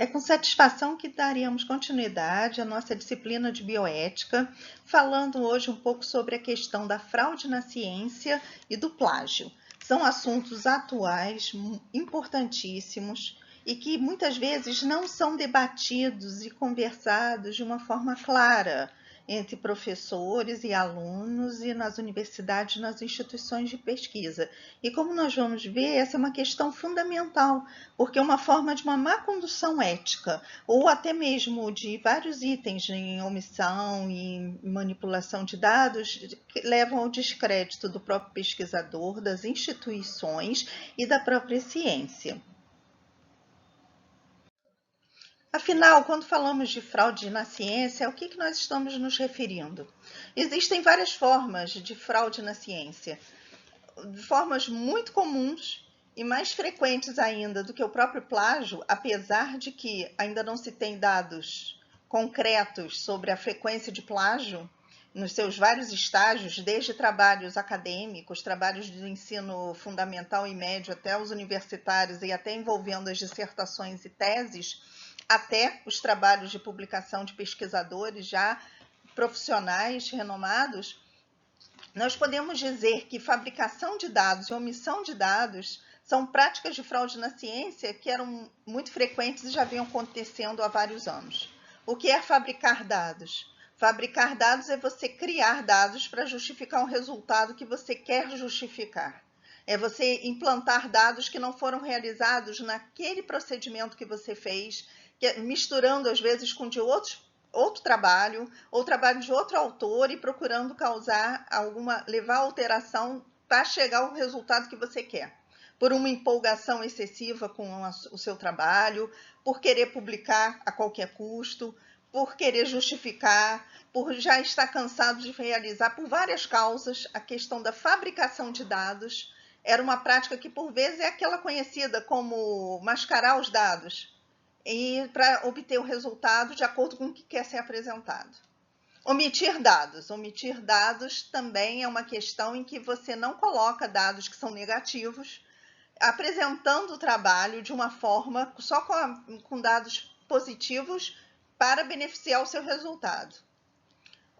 É com satisfação que daremos continuidade à nossa disciplina de bioética, falando hoje um pouco sobre a questão da fraude na ciência e do plágio. São assuntos atuais, importantíssimos, e que muitas vezes não são debatidos e conversados de uma forma clara entre professores e alunos e nas universidades, nas instituições de pesquisa. E como nós vamos ver, essa é uma questão fundamental, porque é uma forma de uma má condução ética, ou até mesmo de vários itens em omissão e manipulação de dados, que levam ao descrédito do próprio pesquisador, das instituições e da própria ciência. Afinal, quando falamos de fraude na ciência, ao que nós estamos nos referindo? Existem várias formas de fraude na ciência, formas muito comuns e mais frequentes ainda do que o próprio plágio, apesar de que ainda não se tem dados concretos sobre a frequência de plágio nos seus vários estágios, desde trabalhos acadêmicos, trabalhos do ensino fundamental e médio até os universitários e até envolvendo as dissertações e teses, até os trabalhos de publicação de pesquisadores já profissionais renomados. Nós podemos dizer que fabricação de dados e omissão de dados são práticas de fraude na ciência que eram muito frequentes e já vinham acontecendo há vários anos. O que é fabricar dados? Fabricar dados é você criar dados para justificar um resultado que você quer justificar. É você implantar dados que não foram realizados naquele procedimento que você fez, misturando às vezes com de outro trabalho, ou trabalho de outro autor e procurando levar alteração para chegar ao resultado que você quer. Por uma empolgação excessiva com o seu trabalho, por querer publicar a qualquer custo, por querer justificar, por já estar cansado de realizar, por várias causas, a questão da fabricação de dados era uma prática que por vezes é aquela conhecida como mascarar os dados, e para obter o resultado de acordo com o que quer ser apresentado. Omitir dados. Omitir dados também é uma questão em que você não coloca dados que são negativos, apresentando o trabalho de uma forma só com dados positivos para beneficiar o seu resultado.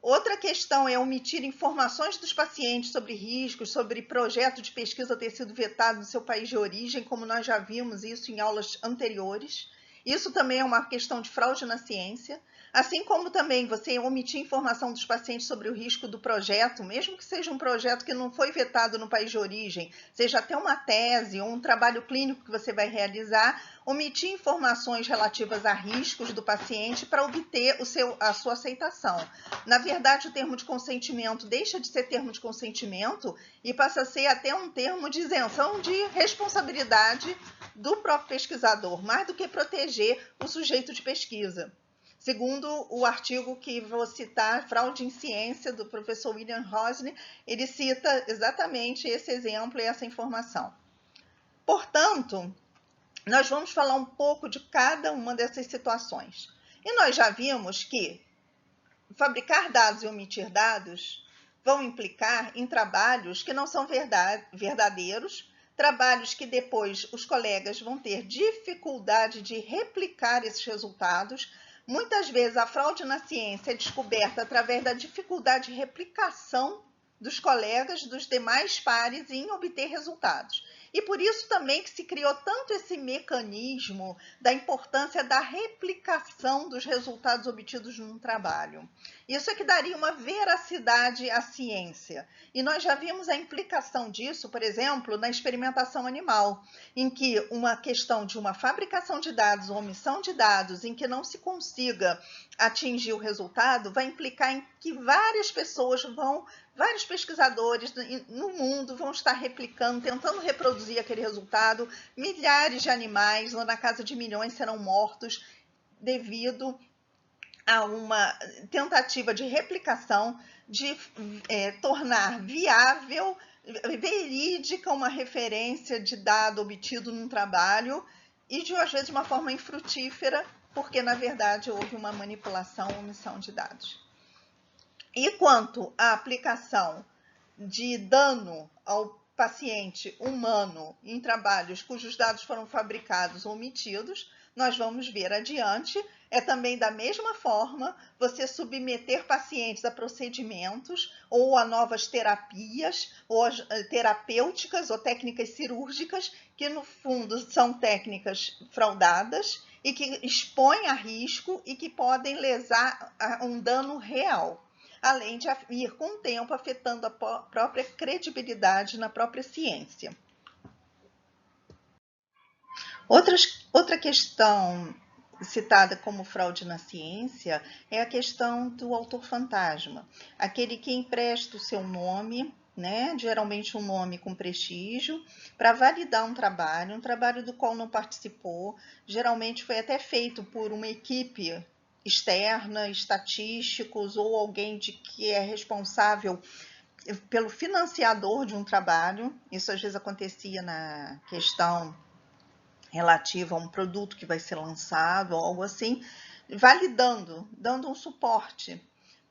Outra questão é omitir informações dos pacientes sobre riscos, sobre projeto de pesquisa ter sido vetado no seu país de origem, como nós já vimos isso em aulas anteriores. Isso também é uma questão de fraude na ciência, assim como também você omitir informação dos pacientes sobre o risco do projeto, mesmo que seja um projeto que não foi vetado no país de origem, seja até uma tese ou um trabalho clínico que você vai realizar, omitir informações relativas a riscos do paciente para obter a sua aceitação. Na verdade, o termo de consentimento deixa de ser termo de consentimento e passa a ser até um termo de isenção de responsabilidade do próprio pesquisador, mais do que proteger o sujeito de pesquisa. Segundo o artigo que vou citar, Fraude em Ciência, do professor William Rosne, ele cita exatamente esse exemplo e essa informação. Portanto, nós vamos falar um pouco de cada uma dessas situações. E nós já vimos que fabricar dados e omitir dados vão implicar em trabalhos que não são verdadeiros, trabalhos que depois os colegas vão ter dificuldade de replicar esses resultados. Muitas vezes a fraude na ciência é descoberta através da dificuldade de replicação dos colegas, dos demais pares em obter resultados. E por isso também que se criou tanto esse mecanismo da importância da replicação dos resultados obtidos num trabalho. Isso é que daria uma veracidade à ciência. E nós já vimos a implicação disso, por exemplo, na experimentação animal, em que uma questão de uma fabricação de dados, ou omissão de dados, em que não se consiga atingir o resultado, vai implicar em que várias pesquisadores no mundo vão estar replicando, tentando reproduzir aquele resultado. Milhares de animais, lá na casa de milhões, serão mortos devido a uma tentativa de replicação, de tornar viável, verídica uma referência de dado obtido num trabalho e, às vezes, de uma forma infrutífera, porque, na verdade, houve uma manipulação ou omissão de dados. E quanto à aplicação de dano paciente humano em trabalhos cujos dados foram fabricados ou omitidos, nós vamos ver adiante. É também da mesma forma você submeter pacientes a procedimentos ou a novas terapias, ou terapêuticas ou técnicas cirúrgicas, que no fundo são técnicas fraudadas e que expõem a risco e que podem lesar um dano real, além de ir com o tempo afetando a própria credibilidade na própria ciência. Outra questão citada como fraude na ciência é a questão do autor fantasma, aquele que empresta o seu nome, né, geralmente um nome com prestígio, para validar um trabalho do qual não participou, geralmente foi até feito por uma equipe externa, estatísticos ou alguém que é responsável pelo financiador de um trabalho. Isso às vezes acontecia na questão relativa a um produto que vai ser lançado ou algo assim, validando, dando um suporte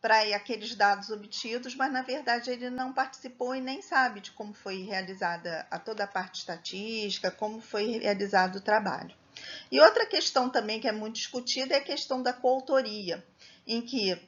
para aqueles dados obtidos, mas na verdade ele não participou e nem sabe de como foi realizada toda a parte estatística, como foi realizado o trabalho. E outra questão também que é muito discutida é a questão da coautoria, em que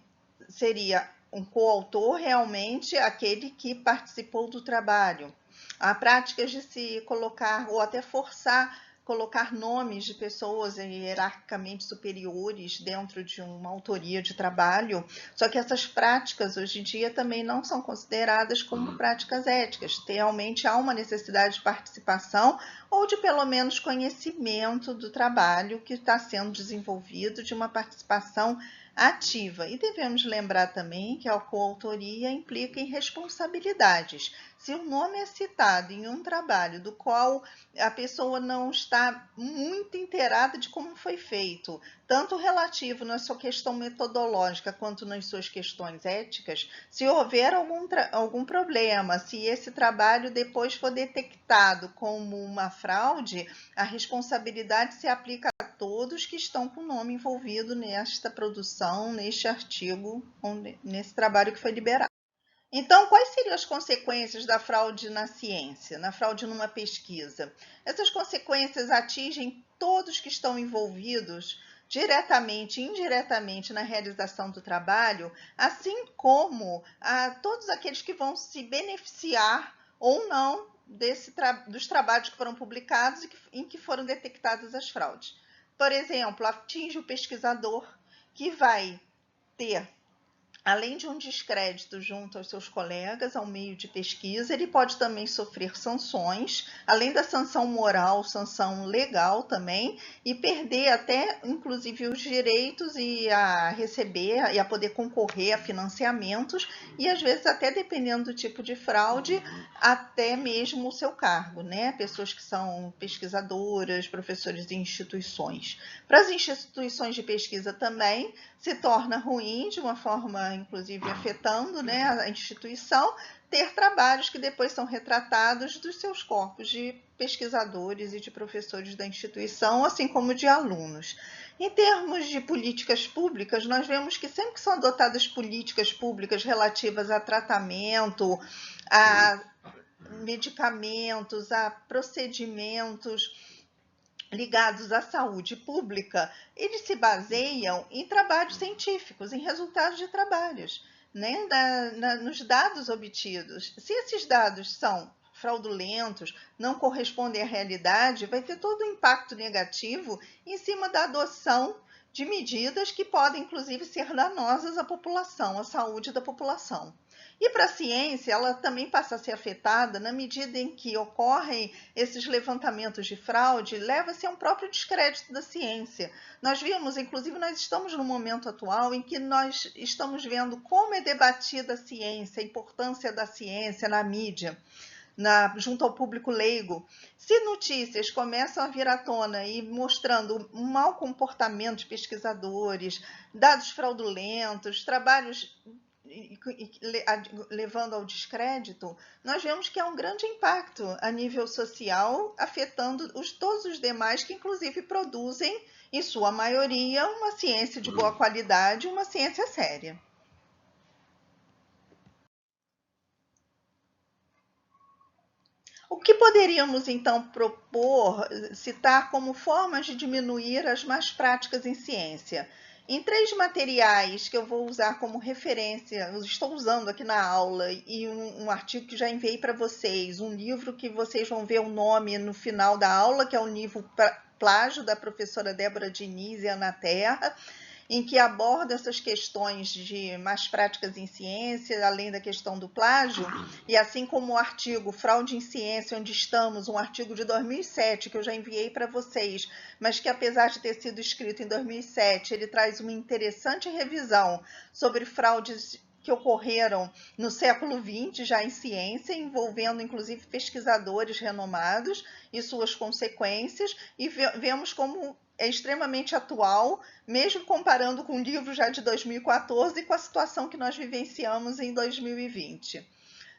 seria um coautor realmente aquele que participou do trabalho. Há práticas de se colocar ou até forçar colocar nomes de pessoas hierarquicamente superiores dentro de uma autoria de trabalho, só que essas práticas hoje em dia também não são consideradas como práticas éticas. Realmente há uma necessidade de participação ou de pelo menos conhecimento do trabalho que está sendo desenvolvido, de uma participação ativa. E devemos lembrar também que a coautoria implica em responsabilidades. Se o nome é citado em um trabalho do qual a pessoa não está muito inteirada de como foi feito, tanto relativo na sua questão metodológica quanto nas suas questões éticas, se houver algum problema, se esse trabalho depois for detectado como uma fraude, a responsabilidade se aplica a todos que estão com o nome envolvido nesta produção, neste artigo, nesse trabalho que foi liberado. Então, quais seriam as consequências da fraude na ciência, na fraude numa pesquisa? Essas consequências atingem todos que estão envolvidos diretamente e indiretamente na realização do trabalho, assim como a todos aqueles que vão se beneficiar ou não dos trabalhos que foram publicados e em que foram detectadas as fraudes. Por exemplo, atinge o pesquisador, que vai ter, além de um descrédito junto aos seus colegas, ao meio de pesquisa, ele pode também sofrer sanções, além da sanção moral, sanção legal também, e perder até, inclusive, os direitos e a receber e a poder concorrer a financiamentos, e às vezes até, dependendo do tipo de fraude, até mesmo o seu cargo, né? Pessoas que são pesquisadoras, professores em instituições. Para as instituições de pesquisa também, se torna ruim, de uma forma, inclusive, afetando, né, a instituição, ter trabalhos que depois são retratados dos seus corpos de pesquisadores e de professores da instituição, assim como de alunos. Em termos de políticas públicas, nós vemos que sempre que são adotadas políticas públicas relativas a tratamento, a medicamentos, a procedimentos ligados à saúde pública, eles se baseiam em trabalhos científicos, em resultados de trabalhos, né? Nos dados obtidos. Se esses dados são fraudulentos, não correspondem à realidade, vai ter todo um impacto negativo em cima da adoção de medidas que podem, inclusive, ser danosas à população, à saúde da população. E para a ciência, ela também passa a ser afetada na medida em que ocorrem esses levantamentos de fraude, leva-se a um próprio descrédito da ciência. Nós vimos, inclusive, nós estamos no momento atual em que nós estamos vendo como é debatida a ciência, a importância da ciência na mídia, junto ao público leigo. Se notícias começam a vir à tona e mostrando um mau comportamento de pesquisadores, dados fraudulentos, trabalhos levando ao descrédito, nós vemos que há um grande impacto a nível social, afetando todos os demais que, inclusive, produzem, em sua maioria, uma ciência de boa qualidade, uma ciência séria. O que poderíamos, então, propor, citar como formas de diminuir as más práticas em ciência? Em 3 materiais que eu vou usar como referência, eu estou usando aqui na aula, e um artigo que já enviei para vocês, um livro que vocês vão ver o nome no final da aula, que é o livro Plágio, da professora Débora Diniz e Ana Terra, em que aborda essas questões de más práticas em ciência, além da questão do plágio, e assim como o artigo Fraude em Ciência, onde estamos, um artigo de 2007, que eu já enviei para vocês, mas que apesar de ter sido escrito em 2007, ele traz uma interessante revisão sobre fraudes que ocorreram no século XX, já em ciência, envolvendo inclusive pesquisadores renomados e suas consequências, e vemos como é extremamente atual, mesmo comparando com o livro já de 2014 e com a situação que nós vivenciamos em 2020.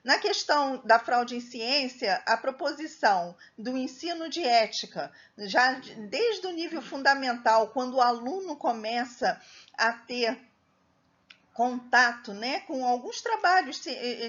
Na questão da fraude em ciência, a proposição do ensino de ética, já desde o nível fundamental, quando o aluno começa a ter contato, né, com alguns trabalhos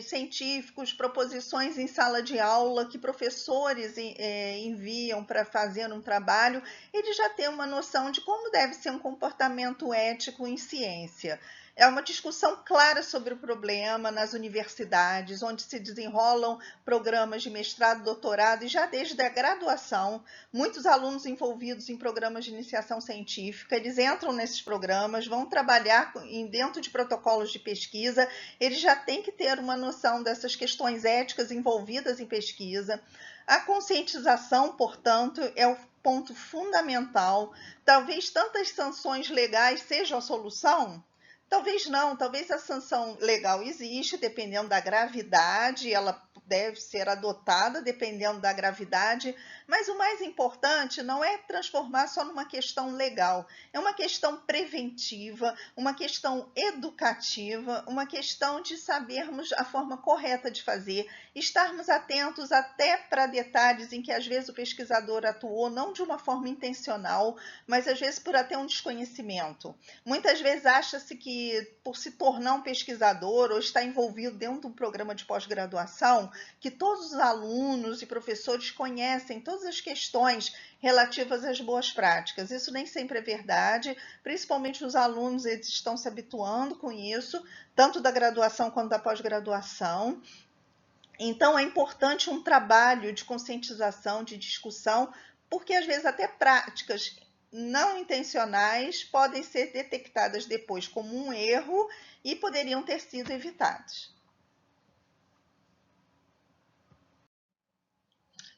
científicos, proposições em sala de aula que professores enviam para fazer um trabalho, ele já tem uma noção de como deve ser um comportamento ético em ciência. É uma discussão clara sobre o problema nas universidades, onde se desenrolam programas de mestrado, doutorado e já desde a graduação, muitos alunos envolvidos em programas de iniciação científica, eles entram nesses programas, vão trabalhar dentro de protocolos de pesquisa, eles já têm que ter uma noção dessas questões éticas envolvidas em pesquisa. A conscientização, portanto, é o ponto fundamental. Talvez tantas sanções legais sejam a solução? Talvez não, talvez a sanção legal existe, dependendo da gravidade, ela deve ser adotada dependendo da gravidade, mas o mais importante não é transformar só numa questão legal, é uma questão preventiva, uma questão educativa, uma questão de sabermos a forma correta de fazer, estarmos atentos até para detalhes em que às vezes o pesquisador atuou não de uma forma intencional, mas às vezes por até um desconhecimento. Muitas vezes acha-se que por se tornar um pesquisador ou estar envolvido dentro de um programa de pós-graduação, que todos os alunos e professores conhecem todas as questões relativas às boas práticas. Isso nem sempre é verdade, principalmente os alunos, eles estão se habituando com isso, tanto da graduação quanto da pós-graduação. Então, é importante um trabalho de conscientização, de discussão, porque às vezes até práticas não intencionais podem ser detectadas depois como um erro e poderiam ter sido evitadas.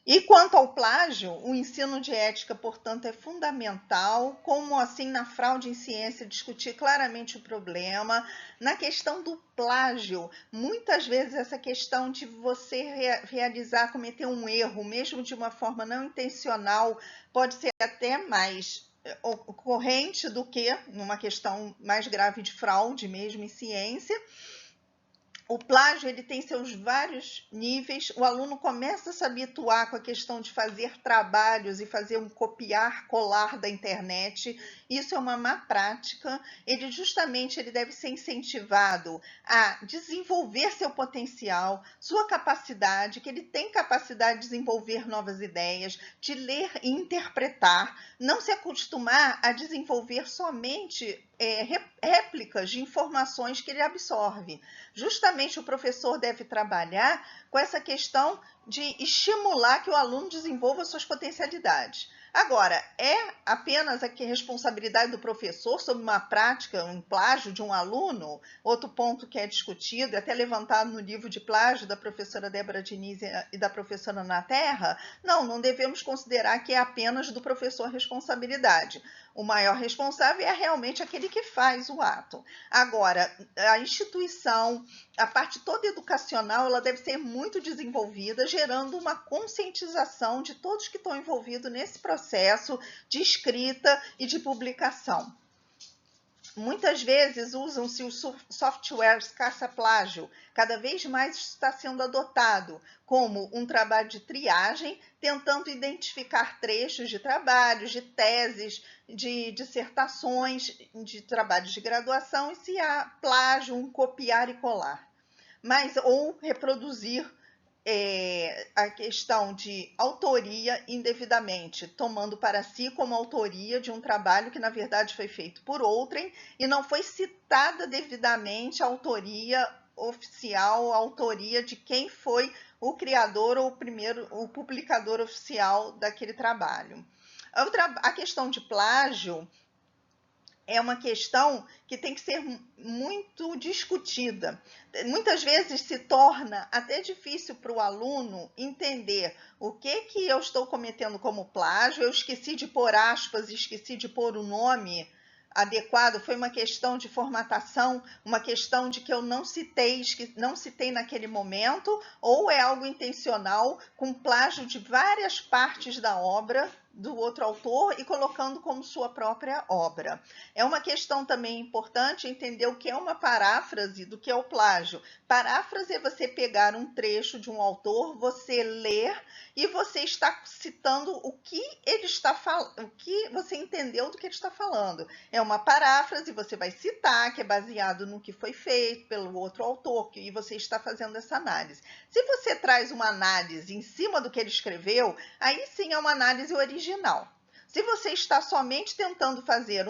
E quanto ao plágio, o ensino de ética, portanto, é fundamental, como assim na fraude em ciência, discutir claramente o problema. Na questão do plágio, muitas vezes essa questão de você realizar, cometer um erro, mesmo de uma forma não intencional, pode ser até mais ocorrente do que numa questão mais grave de fraude mesmo em ciência. O plágio ele tem seus vários níveis, o aluno começa a se habituar com a questão de fazer trabalhos e fazer um copiar, colar da internet, isso é uma má prática, ele justamente ele deve ser incentivado a desenvolver seu potencial, sua capacidade, que ele tem capacidade de desenvolver novas ideias, de ler e interpretar, não se acostumar a desenvolver somente réplicas de informações que ele absorve. Justamente o professor deve trabalhar com essa questão de estimular que o aluno desenvolva suas potencialidades. Agora, é apenas a responsabilidade do professor sobre uma prática, um plágio de um aluno? Outro ponto que é discutido, até levantado no livro de plágio da professora Débora Diniz e da professora Ana Terra, não devemos considerar que é apenas do professor a responsabilidade. O maior responsável é realmente aquele que faz o ato. Agora, a instituição, a parte toda educacional, ela deve ser muito desenvolvida, gerando uma conscientização de todos que estão envolvidos nesse processo de escrita e de publicação. Muitas vezes usam-se os softwares caça-plágio, cada vez mais está sendo adotado como um trabalho de triagem, tentando identificar trechos de trabalhos, de teses, de dissertações, de trabalhos de graduação, e se há plágio, um copiar e colar, ou reproduzir a questão de autoria indevidamente, tomando para si como autoria de um trabalho que, na verdade, foi feito por outrem e não foi citada devidamente a autoria oficial, a autoria de quem foi o criador ou o publicador oficial daquele trabalho. A questão de plágio é uma questão que tem que ser muito discutida. Muitas vezes se torna até difícil para o aluno entender o que eu estou cometendo como plágio. Eu esqueci de pôr aspas, esqueci de pôr o nome adequado, foi uma questão de formatação, uma questão de que eu não citei naquele momento, ou é algo intencional, com plágio de várias partes da obra do outro autor e colocando como sua própria obra. É uma questão também importante entender o que é uma paráfrase do que é o plágio. Paráfrase é você pegar um trecho de um autor, você ler e você está citando o que ele está falando, o que você entendeu do que ele está falando. É uma paráfrase, você vai citar, que é baseado no que foi feito pelo outro autor, e você está fazendo essa análise. Se você traz uma análise em cima do que ele escreveu, aí sim é uma análise original. Se você está somente tentando fazer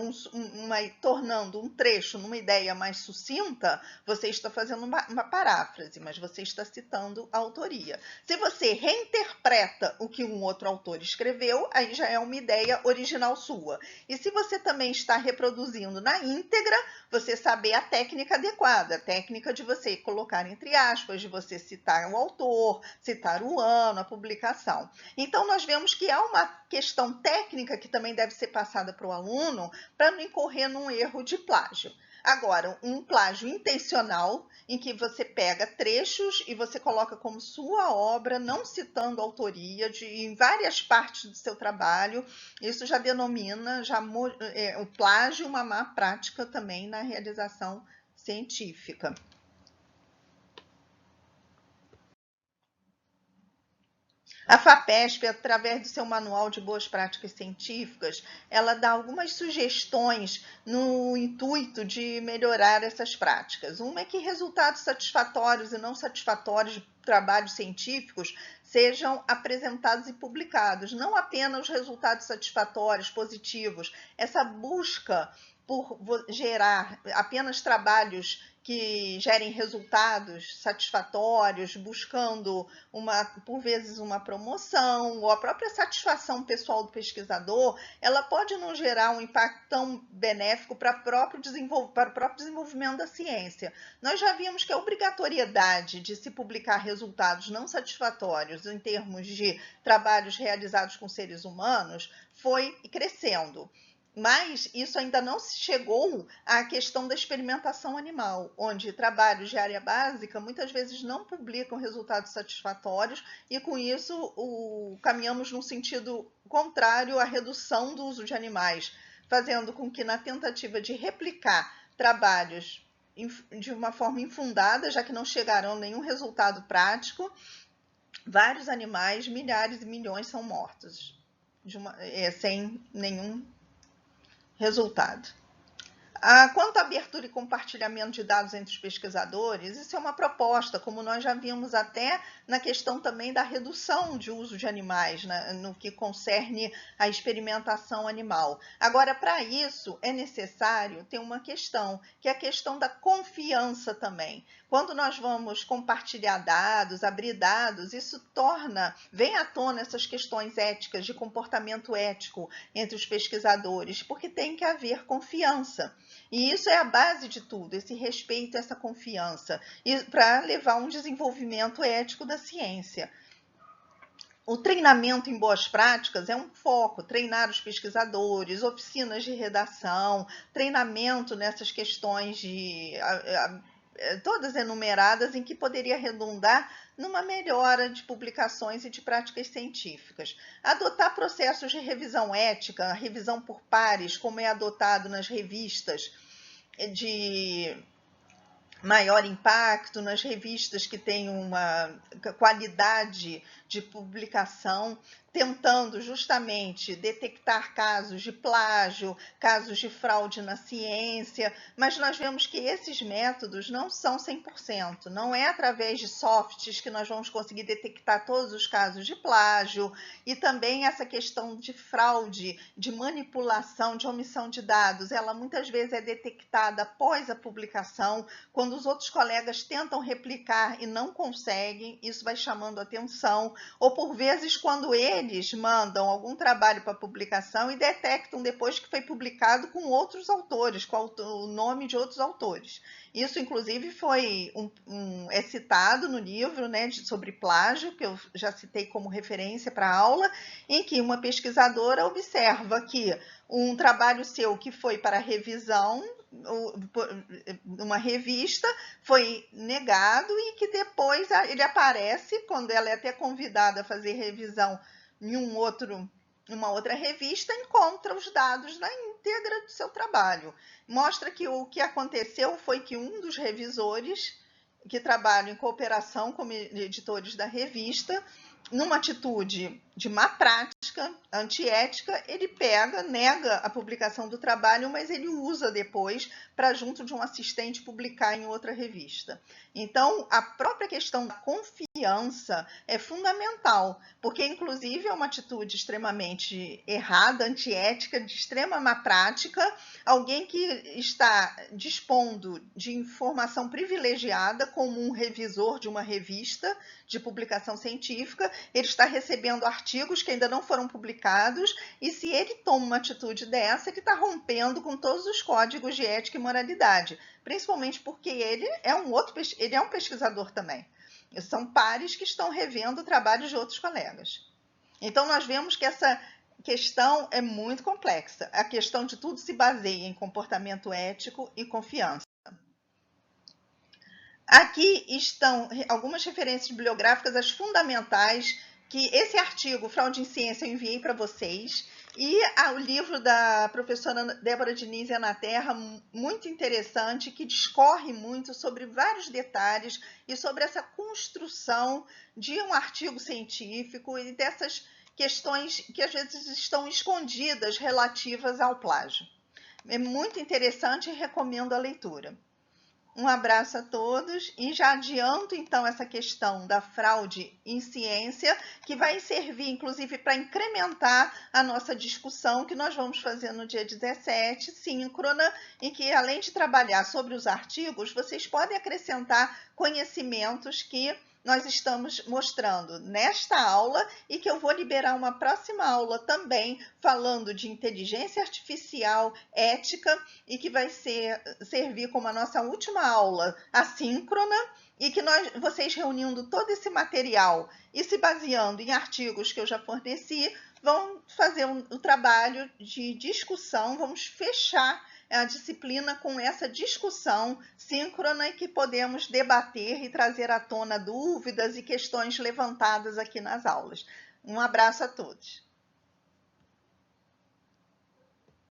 tornando um trecho numa ideia mais sucinta, você está fazendo uma paráfrase, mas você está citando a autoria. Se você reinterpreta o que um outro autor escreveu, aí já é uma ideia original sua. E se você também está reproduzindo na íntegra, você saber a técnica adequada, a técnica de você colocar entre aspas, de você citar o autor, citar o ano, a publicação. Então, nós vemos que há uma questão técnica que também deve ser passada para o aluno para não incorrer num erro de plágio. Agora, um plágio intencional, em que você pega trechos e você coloca como sua obra, não citando autoria em várias partes do seu trabalho, isso já denomina o plágio uma má prática também na realização científica. A FAPESP, através do seu Manual de Boas Práticas Científicas, ela dá algumas sugestões no intuito de melhorar essas práticas. Uma é que resultados satisfatórios e não satisfatórios de trabalhos científicos sejam apresentados e publicados. Não apenas os resultados satisfatórios, positivos, essa busca por gerar apenas trabalhos que gerem resultados satisfatórios, buscando por vezes uma promoção, ou a própria satisfação pessoal do pesquisador, ela pode não gerar um impacto tão benéfico para o próprio desenvolvimento da ciência. Nós já vimos que a obrigatoriedade de se publicar resultados não satisfatórios em termos de trabalhos realizados com seres humanos foi crescendo. Mas isso ainda não chegou à questão da experimentação animal, onde trabalhos de área básica muitas vezes não publicam resultados satisfatórios e, com isso, caminhamos num sentido contrário à redução do uso de animais, fazendo com que, na tentativa de replicar trabalhos de uma forma infundada, já que não chegarão a nenhum resultado prático, vários animais, milhares e milhões, são mortos sem nenhum resultado. Quanto à abertura e compartilhamento de dados entre os pesquisadores, isso é uma proposta, como nós já vimos até na questão também da redução de uso de animais, né, no que concerne a experimentação animal. Agora, para isso, é necessário ter uma questão, que é a questão da confiança também. Quando nós vamos compartilhar dados, abrir dados, isso vem à tona essas questões éticas, de comportamento ético entre os pesquisadores, porque tem que haver confiança. E isso é a base de tudo, esse respeito, essa confiança, para levar a um desenvolvimento ético da ciência. O treinamento em boas práticas é um foco, treinar os pesquisadores, oficinas de redação, treinamento nessas questões todas enumeradas, em que poderia redundar numa melhora de publicações e de práticas científicas. Adotar processos de revisão ética, revisão por pares, como é adotado nas revistas de maior impacto, nas revistas que têm uma qualidade de publicação, tentando justamente detectar casos de plágio, casos de fraude na ciência, mas nós vemos que esses métodos não são 100%. Não é através de softs que nós vamos conseguir detectar todos os casos de plágio, e também essa questão de fraude, de manipulação, de omissão de dados, ela muitas vezes é detectada após a publicação, quando os outros colegas tentam replicar e não conseguem, isso vai chamando atenção, ou por vezes quando eles mandam algum trabalho para publicação e detectam depois que foi publicado com outros autores, com o nome de outros autores. Isso, inclusive, é citado no livro, né, sobre plágio, que eu já citei como referência para a aula, em que uma pesquisadora observa que um trabalho seu que foi para revisão, uma revista, foi negado e que depois ele aparece, quando ela é até convidada a fazer revisão em uma outra revista, encontra os dados na íntegra do seu trabalho. Mostra que o que aconteceu foi que um dos revisores, que trabalham em cooperação com editores da revista, numa atitude de má prática, antiética, ele nega a publicação do trabalho, mas ele usa depois para, junto de um assistente, publicar em outra revista. Então, a própria questão da confiança é fundamental, porque, inclusive, é uma atitude extremamente errada, antiética, de extrema má prática, alguém que está dispondo de informação privilegiada como um revisor de uma revista de publicação científica, ele está recebendo artigos que ainda não foram publicados, e se ele toma uma atitude dessa, ele está rompendo com todos os códigos de ética e moralidade, principalmente porque ele é um pesquisador também. São pares que estão revendo trabalhos de outros colegas. Então, nós vemos que essa questão é muito complexa. A questão de tudo se baseia em comportamento ético e confiança. Aqui estão algumas referências bibliográficas, as fundamentais, que esse artigo, Fraude em Ciência, eu enviei para vocês, e o livro da professora Débora Diniz na Terra, muito interessante, que discorre muito sobre vários detalhes e sobre essa construção de um artigo científico e dessas questões que às vezes estão escondidas relativas ao plágio. É muito interessante e recomendo a leitura. Um abraço a todos e já adianto então essa questão da fraude em ciência, que vai servir inclusive para incrementar a nossa discussão que nós vamos fazer no dia 17, síncrona, em que além de trabalhar sobre os artigos, vocês podem acrescentar conhecimentos que nós estamos mostrando nesta aula e que eu vou liberar uma próxima aula também falando de inteligência artificial, ética, e que vai servir como a nossa última aula assíncrona, e que vocês reunindo todo esse material e se baseando em artigos que eu já forneci, vão fazer um trabalho de discussão, vamos fechar a disciplina com essa discussão síncrona e que podemos debater e trazer à tona dúvidas e questões levantadas aqui nas aulas. Um abraço a todos.